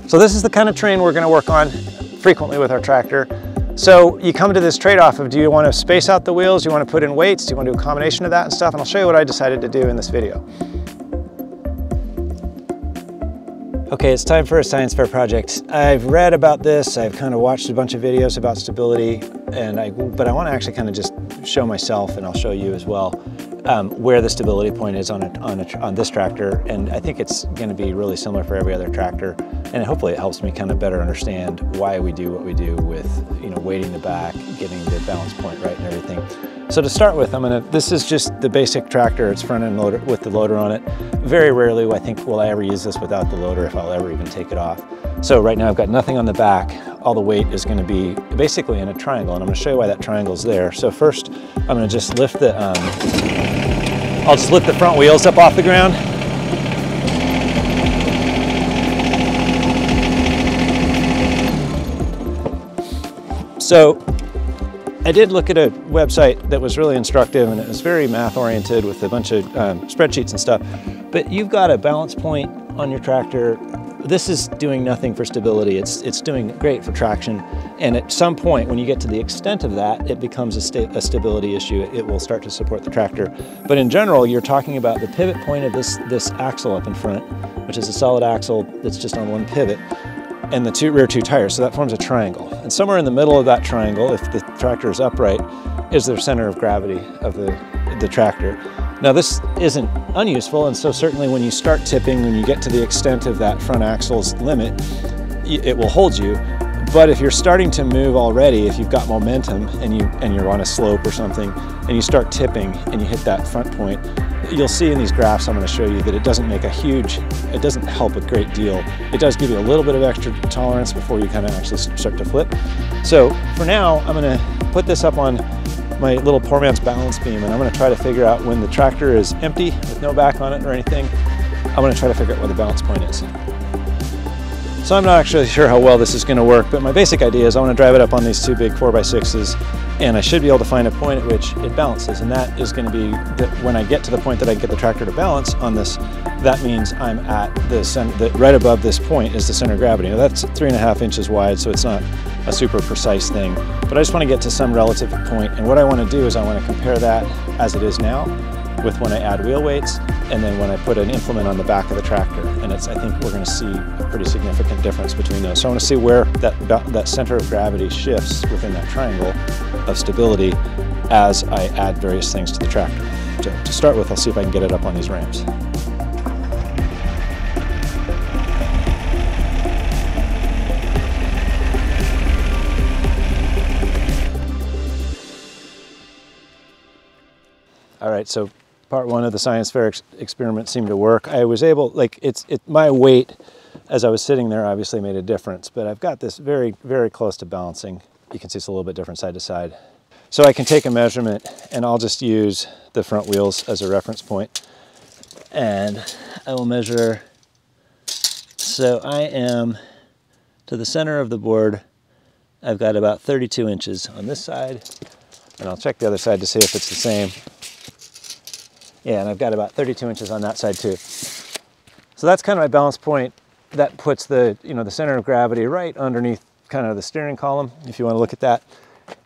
So this is the kind of terrain we're going to work on frequently with our tractor. So you come to this trade-off of, do you want to space out the wheels? Do you want to put in weights? Do you want to do a combination of that and stuff? And I'll show you what I decided to do in this video. Okay, it's time for a science fair project. I've read about this, I've kind of watched a bunch of videos about stability, but I want to actually kind of just show myself, and I'll show you as well, where the stability point is on this tractor. And I think it's going to be really similar for every other tractor. And hopefully it helps me kind of better understand why we do what we do with, you know, weighting the back, getting the balance point right and everything. So to start with, this is just the basic tractor. It's front end loader with the loader on it. Very rarely, I think, will I ever use this without the loader, if I'll ever even take it off. So right now I've got nothing on the back. All the weight is going to be basically in a triangle, and I'm going to show you why that triangle is there. So first, I'm going to just lift the, I'll just lift the front wheels up off the ground. So I did look at a website that was really instructive, and it was very math oriented with a bunch of spreadsheets and stuff. But you've got a balance point on your tractor. This is doing nothing for stability. It's doing great for traction. And at some point, when you get to the extent of that, it becomes a stability issue. It will start to support the tractor. But in general, you're talking about the pivot point of this axle up in front, which is a solid axle that's just on one pivot, and the rear two tires, so that forms a triangle. And somewhere in the middle of that triangle, if the tractor is upright, is the center of gravity of the tractor. Now this isn't unuseful, and so certainly when you start tipping, when you get to the extent of that front axle's limit, it will hold you. But if you're starting to move already, if you've got momentum and you're on a slope or something, and you start tipping and you hit that front point, you'll see in these graphs I'm going to show you that it doesn't make it doesn't help a great deal. It does give you a little bit of extra tolerance before you kind of actually start to flip. So for now, I'm going to put this up on my little poor man's balance beam, and I'm going to try to figure out when the tractor is empty with no back on it or anything. I'm going to try to figure out where the balance point is. So I'm not actually sure how well this is going to work, but my basic idea is I want to drive it up on these two big 4x6s, and I should be able to find a point at which it balances, and that is going to be that when I get to the point that I get the tractor to balance on this, that means I'm at the center, right above this point is the center of gravity. Now that's 3.5 inches wide, so it's not a super precise thing, but I just want to get to some relative point, and what I want to do is I want to compare that as it is now with when I add wheel weights, and then when I put an implement on the back of the tractor. And I think we're going to see a pretty significant difference between those. So I want to see where that center of gravity shifts within that triangle of stability as I add various things to the tractor. To start with, I'll see if I can get it up on these ramps. All right, so part one of the science fair experiment seemed to work. I was able, my weight as I was sitting there obviously made a difference, but I've got this very, very close to balancing. You can see it's a little bit different side to side. So I can take a measurement, and I'll just use the front wheels as a reference point. And I will measure, so I am to the center of the board, I've got about 32 inches on this side, and I'll check the other side to see if it's the same. Yeah, and I've got about 32 inches on that side too. So that's kind of my balance point. That puts the center of gravity right underneath kind of the steering column, if you want to look at that.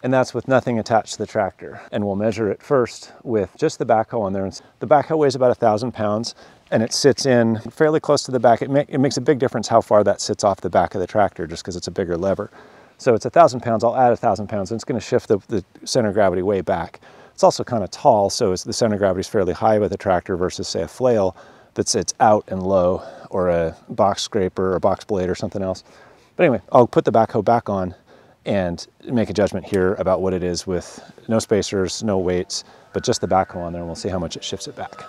And that's with nothing attached to the tractor. And we'll measure it first with just the backhoe on there. The backhoe weighs about 1,000 pounds, and it sits in fairly close to the back. It makes a big difference how far that sits off the back of the tractor, just because it's a bigger lever. So it's 1,000 pounds, I'll add 1,000 pounds, and it's going to shift the center of gravity way back. It's also kind of tall, so the center of gravity is fairly high with a tractor versus, say, a flail that sits out and low, or a box scraper or a box blade or something else. But anyway, I'll put the backhoe back on and make a judgment here about what it is with no spacers, no weights, but just the backhoe on there, and we'll see how much it shifts it back.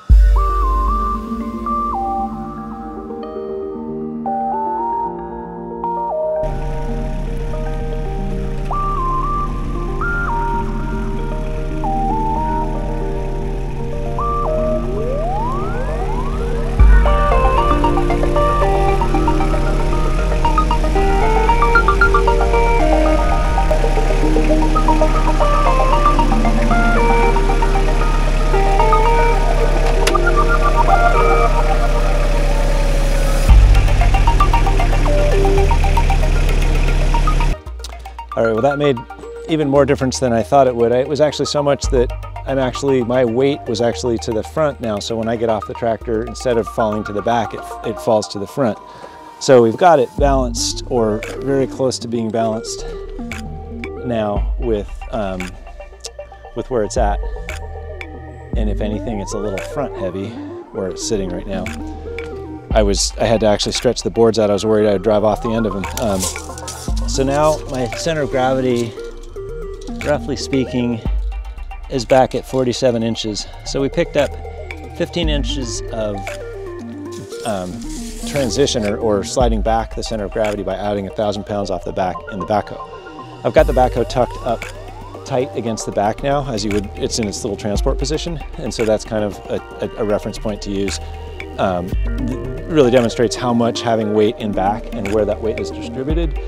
All right, well that made even more difference than I thought it would. It was actually so much that my weight was actually to the front now. So when I get off the tractor, instead of falling to the back, it falls to the front. So we've got it balanced, or very close to being balanced now with where it's at. And if anything, it's a little front heavy where it's sitting right now. I had to actually stretch the boards out. I was worried I'd drive off the end of them. So now my center of gravity, roughly speaking, is back at 47 inches. So we picked up 15 inches of transition or sliding back the center of gravity by adding 1,000 pounds off the back in the backhoe. I've got the backhoe tucked up tight against the back now, as you would, it's in its little transport position. And so that's kind of a reference point to use. Really demonstrates how much having weight in back and where that weight is distributed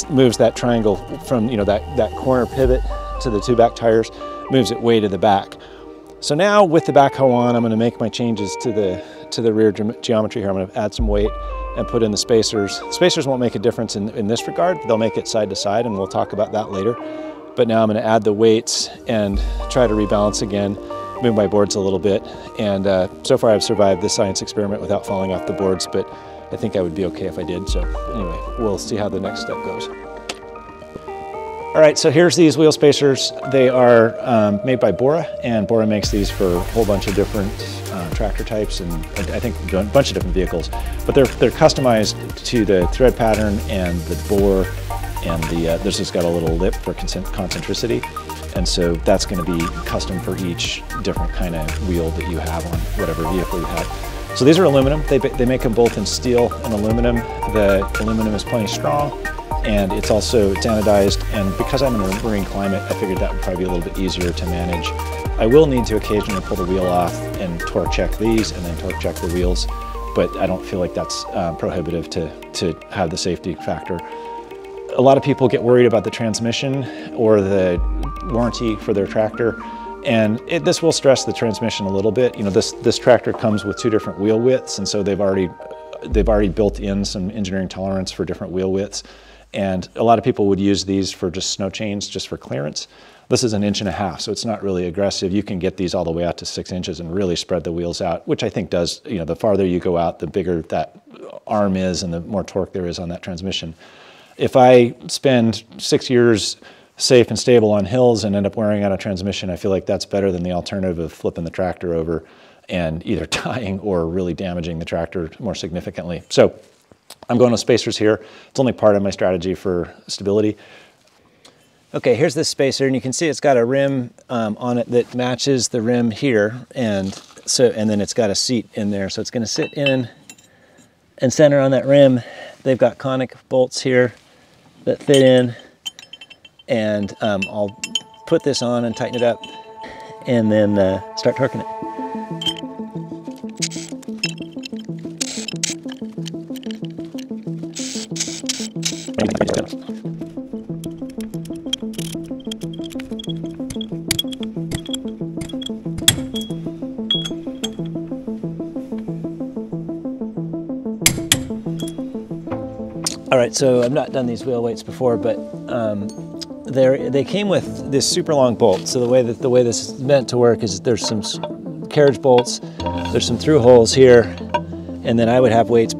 moves that triangle from, that corner pivot to the two back tires, moves it way to the back. So now with the backhoe on, I'm going to make my changes to the rear geometry here. I'm going to add some weight and put in the spacers. Spacers won't make a difference in this regard. They'll make it side to side, and we'll talk about that later. But now I'm going to add the weights and try to rebalance again, move my boards a little bit. And so far I've survived this science experiment without falling off the boards, but I think I would be okay if I did. So anyway, we'll see how the next step goes. All right, so here's these wheel spacers. They are made by Bora, and Bora makes these for a whole bunch of different tractor types, and I think a bunch of different vehicles. But they're customized to the thread pattern and the bore, and this has got a little lip for concentricity, and so that's going to be custom for each different kind of wheel that you have on whatever vehicle you have. So these are aluminum. They make them both in steel and aluminum. The aluminum is plenty strong, and it's anodized, and because I'm in a marine climate, I figured that would probably be a little bit easier to manage. I will need to occasionally pull the wheel off and torque check these and then torque check the wheels, but I don't feel like that's prohibitive to have the safety factor. A lot of people get worried about the transmission or the warranty for their tractor, and this will stress the transmission a little bit. This tractor comes with two different wheel widths, and so they've already built in some engineering tolerance for different wheel widths. And a lot of people would use these for just snow chains, just for clearance. This is 1.5 inches, so it's not really aggressive. You can get these all the way out to 6 inches and really spread the wheels out, which I think does, the farther you go out, the bigger that arm is and the more torque there is on that transmission. If I spend 6 years safe and stable on hills and end up wearing out a transmission, I feel like that's better than the alternative of flipping the tractor over and either dying or really damaging the tractor more significantly. So I'm going with spacers here. It's only part of my strategy for stability. Okay, here's this spacer, and you can see it's got a rim on it that matches the rim here, and then it's got a seat in there, so it's going to sit in and center on that rim. They've got conic bolts here that fit in, and I'll put this on and tighten it up, and then start torquing it. All right, so I've not done these wheel weights before, but they came with this super long bolt. So the way this is meant to work is there's some carriage bolts, there's some through holes here, and then I would have weights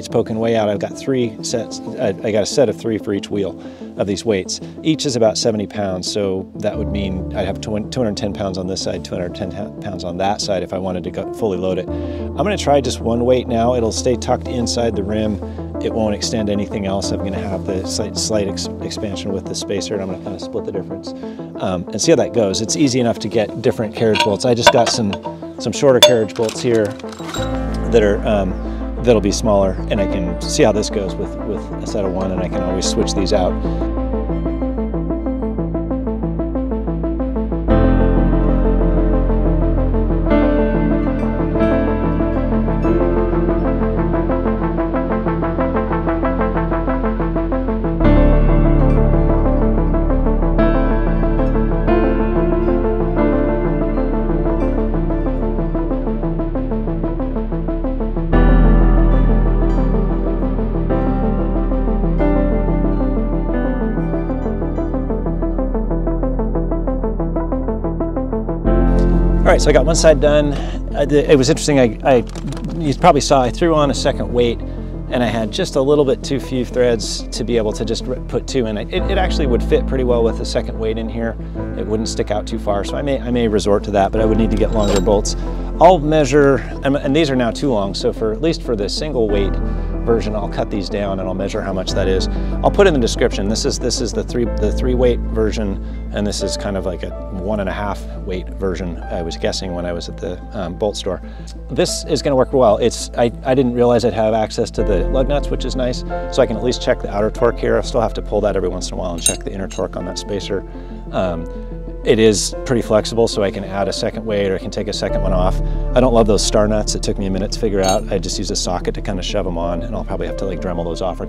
poking way out. I've got 3 sets. I got a set of 3 for each wheel of these weights. Each is about 70 pounds, so that would mean I'd have 210 pounds on this side, 210 pounds on that side if I wanted to go fully load it. I'm going to try just one weight now. It'll stay tucked inside the rim. It won't extend anything else. I'm going to have the slight expansion with the spacer, and I'm going to kind of split the difference and see how that goes. It's easy enough to get different carriage bolts. I just got some shorter carriage bolts here that are that'll be smaller, and I can see how this goes with a set of 1, and I can always switch these out. right, so I got one side done. It was interesting, you probably saw I threw on a second weight, and I had just a little bit too few threads to be able to just put two in. It actually would fit pretty well with the second weight in here. It wouldn't stick out too far, so I may resort to that, but I would need to get longer bolts. I'll measure, and these are now too long, so at least for the single weight version, I'll cut these down and I'll measure how much that is. I'll put in the description. This is the three weight version, and this is kind of like a 1.5 weight version, I was guessing when I was at the bolt store. This is going to work well. I didn't realize I'd have access to the lug nuts, which is nice, so I can at least check the outer torque here. I still have to pull that every once in a while and check the inner torque on that spacer. It is pretty flexible, so I can add a second weight or I can take a second one off. I don't love those star nuts. It took me a minute to figure out. I just use a socket to kind of shove them on, and I'll probably have to like Dremel those off or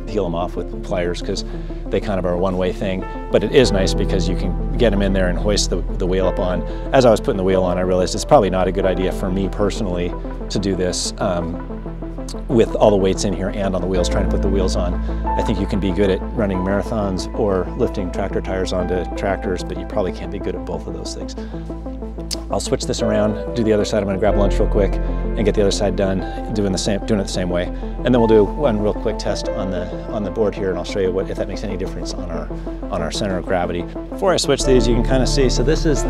peel them off with pliers because they kind of are a one-way thing. But it is nice because you can get them in there and hoist the wheel up on. As I was putting the wheel on, I realized it's probably not a good idea for me personally to do this with all the weights in here and on the wheels, trying to put the wheels on. I think you can be good at running marathons or lifting tractor tires onto tractors, but you probably can't be good at both of those things. I'll switch this around, do the other side. I'm gonna grab lunch real quick and get the other side done, doing it the same way. And then we'll do one real quick test on the board here, and I'll show you if that makes any difference on our center of gravity. Before I switch these, you can kind of see, so this is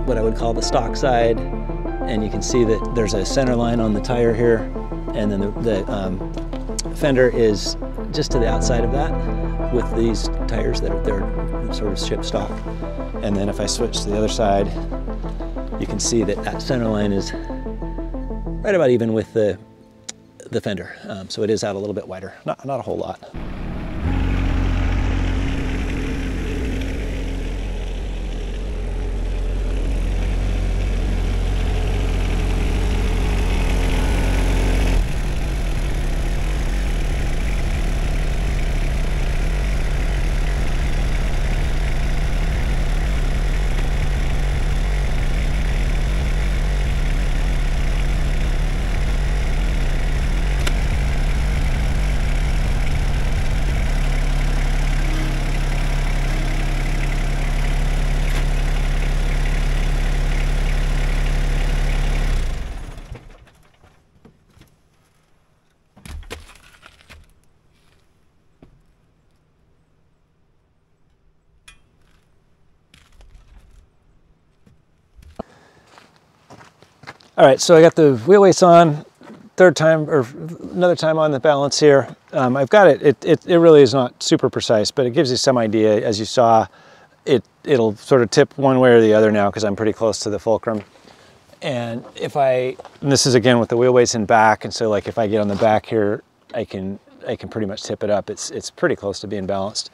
what I would call the stock side, and you can see that there's a center line on the tire here, and then the fender is just to the outside of that with these tires that they're sort of ship stock. And then if I switch to the other side, you can see that center line is right about even with the fender. So it is out a little bit wider, not a whole lot. All right, so I got the wheel weights on, third time or another time on the balance here. I've got it really is not super precise, but it gives you some idea. As you saw, it'll sort of tip one way or the other now because I'm pretty close to the fulcrum. And this is again with the wheel weights in back, and so like if I get on the back here, I can pretty much tip it up. It's pretty close to being balanced.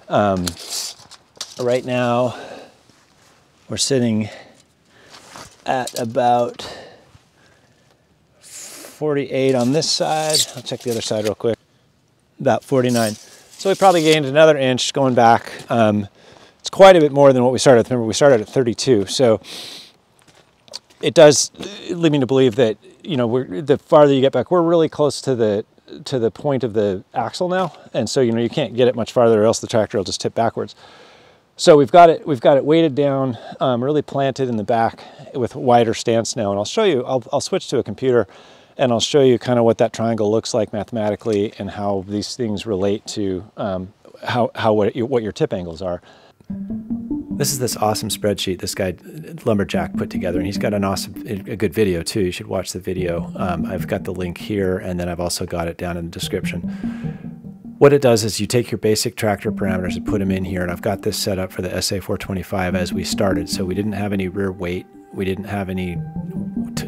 Right now, we're sitting at about 48 on this side. I'll check the other side real quick. About 49. So we probably gained another inch going back. It's quite a bit more than what we started with. Remember, we started at 32. So it does lead me to believe that, you know, the farther you get back, we're really close to the point of the axle now. And so, you know, you can't get it much farther or else the tractor will just tip backwards. So we've got it weighted down, really planted in the back with a wider stance now. And I'll show you, I'll switch to a computer and I'll show you kind of what that triangle looks like mathematically and how these things relate to what your tip angles are. This is this awesome spreadsheet this guy, Lumberjack, put together, and he's got a good video too. You should watch the video. I've got the link here, and then I've also got it down in the description. What it does is you take your basic tractor parameters and put them in here, and I've got this set up for the SA425 as we started. So we didn't have any rear weight, we didn't have any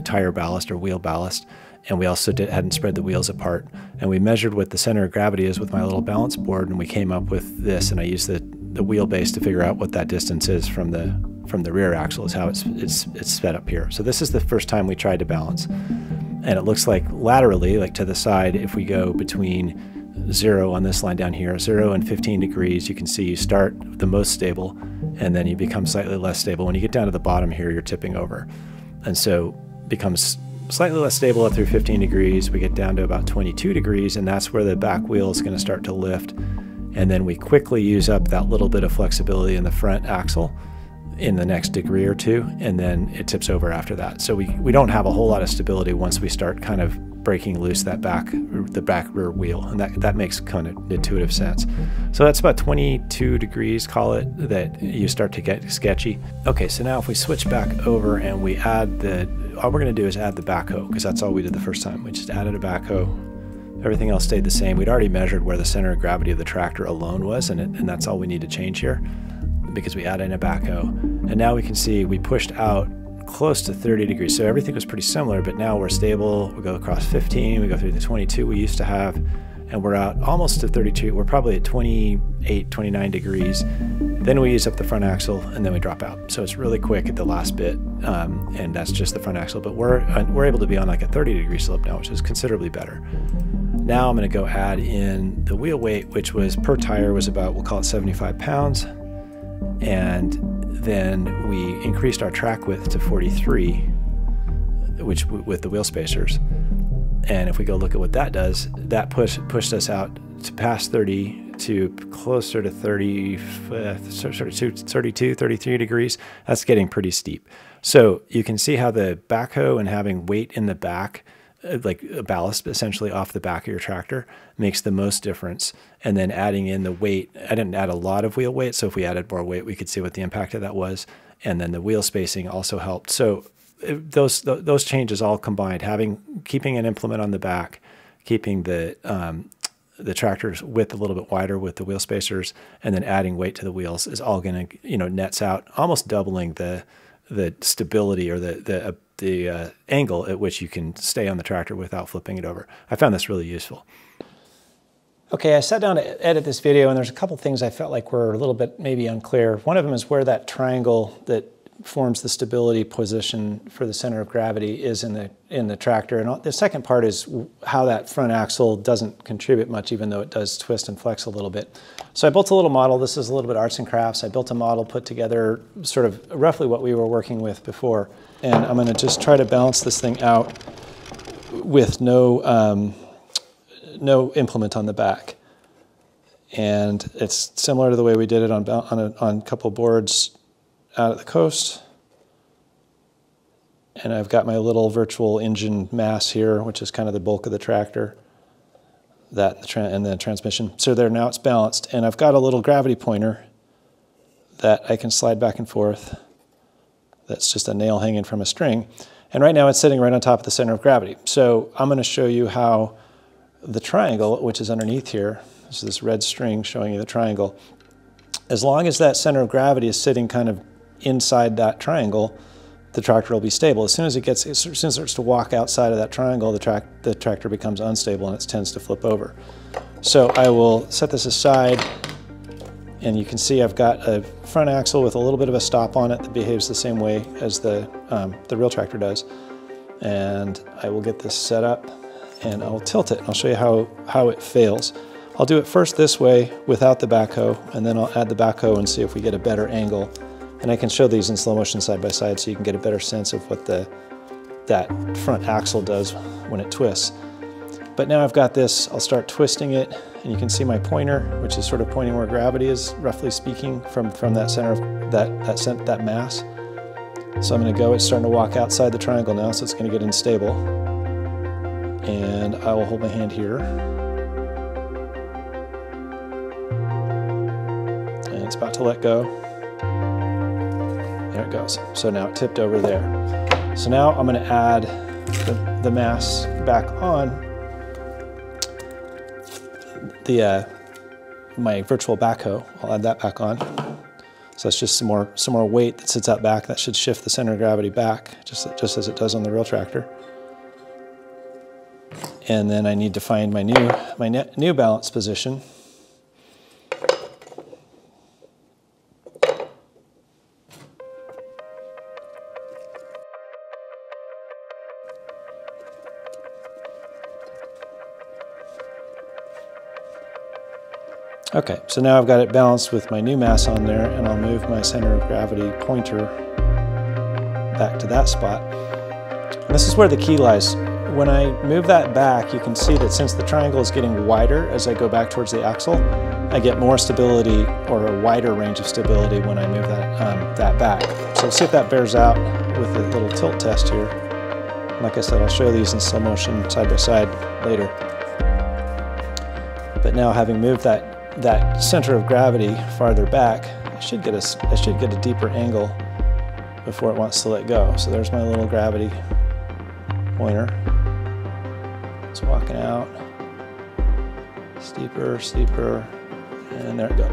tire ballast or wheel ballast, and we also hadn't spread the wheels apart. And we measured what the center of gravity is with my little balance board, and we came up with this, and I used the wheelbase to figure out what that distance is from the rear axle, is how it's sped up here. So this is the first time we tried to balance. And it looks like laterally, like to the side, if we go between 0 on this line down here, 0 and 15 degrees, you can see you start the most stable and then you become slightly less stable. When you get down to the bottom here, you're tipping over. And so it becomes slightly less stable up through 15 degrees. We get down to about 22 degrees, and that's where the back wheel is going to start to lift. And then we quickly use up that little bit of flexibility in the front axle in the next degree or two, and then it tips over after that. So we don't have a whole lot of stability once we start kind of breaking loose the back rear wheel, and that makes kind of intuitive sense. So that's about 22 degrees, call it, that you start to get sketchy. Okay, so now if we switch back over and we add all we're going to do is add the backhoe, because that's all we did the first time. We just added a backhoe. Everything else stayed the same. We'd already measured where the center of gravity of the tractor alone was, and that's all we need to change here, because we added in a backhoe. And now we can see we pushed out close to 30 degrees. So everything was pretty similar, but now we're stable. We go across 15, we go through the 22 we used to have, and we're out almost to 32. We're probably at 28, 29 degrees. Then we use up the front axle, and then we drop out. So it's really quick at the last bit, and that's just the front axle. But we're able to be on like a 30-degree slope now, which is considerably better. Now I'm going to go add in the wheel weight, which was per tire was about, we'll call it 75 pounds. And then we increased our track width to 43, which with the wheel spacers. And if we go look at what that does, that pushed us out to past 30 to closer to 30, 32, 33 degrees. That's getting pretty steep. So you can see how the backhoe and having weight in the back, like a ballast essentially off the back of your tractor, makes the most difference. And then adding in the weight, I didn't add a lot of wheel weight, so if we added more weight, we could see what the impact of that was. And then the wheel spacing also helped. So those changes all combined, keeping an implement on the back, keeping the tractor's width a little bit wider with the wheel spacers, and then adding weight to the wheels is all going to, nets out, almost doubling the stability or the angle at which you can stay on the tractor without flipping it over. I found this really useful. Okay, I sat down to edit this video, and there's a couple things I felt like were a little bit maybe unclear. One of them is where that triangle that forms the stability position for the center of gravity is in the tractor. And the second part is how that front axle doesn't contribute much, even though it does twist and flex a little bit. So I built a little model. This is a little bit arts and crafts. I built a model, put together sort of roughly what we were working with before. And I'm going to just try to balance this thing out with no implement on the back. And it's similar to the way we did it on a couple boards out at the coast. And I've got my little virtual engine mass here, which is kind of the bulk of the tractor, and the transmission. So there, now it's balanced. And I've got a little gravity pointer that I can slide back and forth. That's just a nail hanging from a string. And right now it's sitting right on top of the center of gravity. So I'm going to show you how the triangle, which is underneath here, this is this red string showing you the triangle, as long as that center of gravity is sitting kind of inside that triangle, the tractor will be stable. As soon as it starts to walk outside of that triangle, the tractor becomes unstable and it tends to flip over. So I will set this aside, and you can see I've got a front axle with a little bit of a stop on it that behaves the same way as the real tractor does. And I will get this set up, and I'll tilt it. I'll show you how it fails. I'll do it first this way without the backhoe, and then I'll add the backhoe and see if we get a better angle. And I can show these in slow motion side by side so you can get a better sense of what that front axle does when it twists. But now I've got this, I'll start twisting it, and you can see my pointer, which is sort of pointing where gravity is, roughly speaking, from that center of that mass. So I'm going to go, it's starting to walk outside the triangle now, so it's going to get unstable. And I will hold my hand here. And it's about to let go. There it goes. So now it tipped over there. So now I'm going to add the mass back on my virtual backhoe. I'll add that back on. So it's just some more weight that sits out back. That should shift the center of gravity back, just as it does on the real tractor. And then I need to find my new balance position. Okay, so now I've got it balanced with my new mass on there, and I'll move my center of gravity pointer back to that spot. And this is where the key lies. When I move that back, you can see that since the triangle is getting wider as I go back towards the axle, I get more stability, or a wider range of stability, when I move that that back. So let's see if that bears out with a little tilt test here. Like I said, I'll show these in slow motion side by side later. But now having moved that center of gravity farther back, I should get a deeper angle before it wants to let go. So there's my little gravity pointer. It's walking out. Steeper, steeper, and there it goes.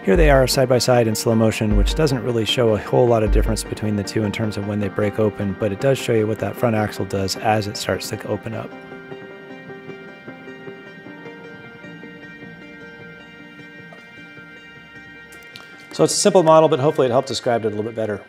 Here they are side by side in slow motion, which doesn't really show a whole lot of difference between the two in terms of when they break open, but it does show you what that front axle does as it starts to open up. So it's a simple model, but hopefully it helped describe it a little bit better.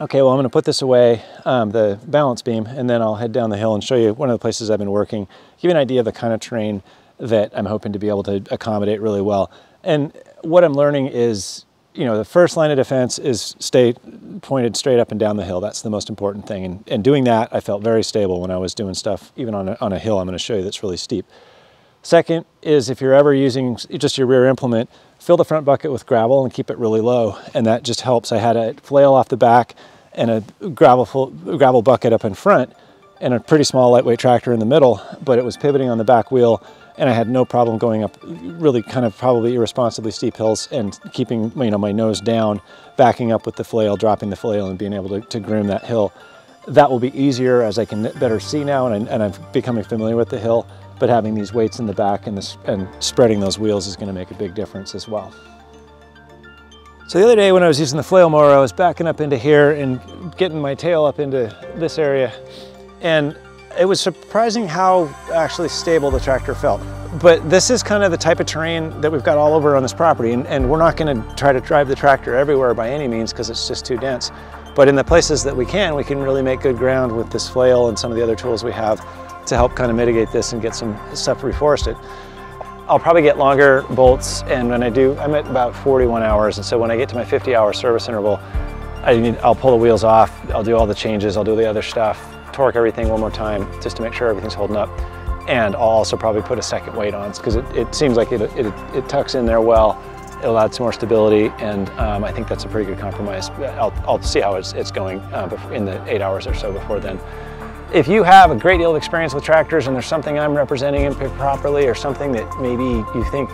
Okay, well I'm going to put this away, the balance beam, and then I'll head down the hill and show you one of the places I've been working, give you an idea of the kind of terrain that I'm hoping to be able to accommodate really well. And what I'm learning is, you know, the first line of defense is stay pointed straight up and down the hill. That's the most important thing. And doing that, I felt very stable when I was doing stuff, even on a hill I'm going to show you that's really steep. Second is if you're ever using just your rear implement, fill the front bucket with gravel and keep it really low. And that just helps. I had a flail off the back and a gravel bucket up in front and a pretty small lightweight tractor in the middle, but it was pivoting on the back wheel. And I had no problem going up really kind of probably irresponsibly steep hills and keeping, you know, my nose down, backing up with the flail, dropping the flail and being able to groom that hill. That will be easier as I can better see now and I'm becoming familiar with the hill, but having these weights in the back and spreading those wheels is going to make a big difference as well. So the other day when I was using the flail mower, I was backing up into here and getting my tail up into this area. And it was surprising how actually stable the tractor felt. But this is kind of the type of terrain that we've got all over on this property, and we're not going to try to drive the tractor everywhere by any means because it's just too dense. But in the places that we can really make good ground with this flail and some of the other tools we have to help kind of mitigate this and get some stuff reforested. I'll probably get longer bolts, and when I do, I'm at about 41 hours, and so when I get to my 50-hour service interval, I'll pull the wheels off, I'll do all the changes, I'll do the other stuff, torque everything one more time just to make sure everything's holding up. And I'll also probably put a second weight on because it seems like it tucks in there well. It'll add some more stability, and I think that's a pretty good compromise. I'll see how it's going in the 8 hours or so before then. If you have a great deal of experience with tractors and there's something I'm representing improperly or something that maybe you think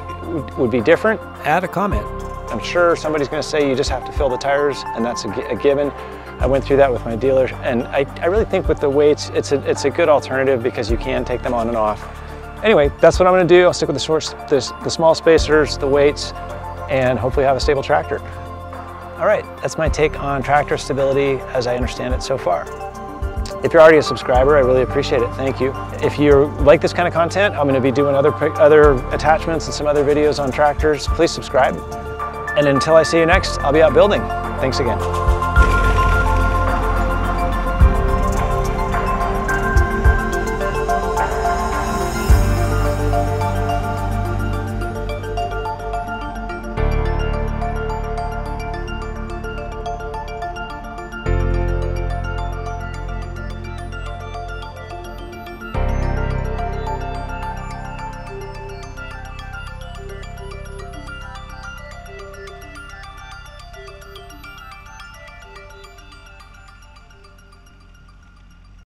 would be different, add a comment. I'm sure somebody's going to say you just have to fill the tires, and that's a given. I went through that with my dealer, and I really think with the weights, it's a good alternative because you can take them on and off. Anyway, that's what I'm going to do. I'll stick with the small spacers, the weights, and hopefully have a stable tractor. All right, that's my take on tractor stability as I understand it so far. If you're already a subscriber, I really appreciate it. Thank you. If you like this kind of content, I'm going to be doing other attachments and some other videos on tractors. Please subscribe. And until I see you next, I'll be out building. Thanks again.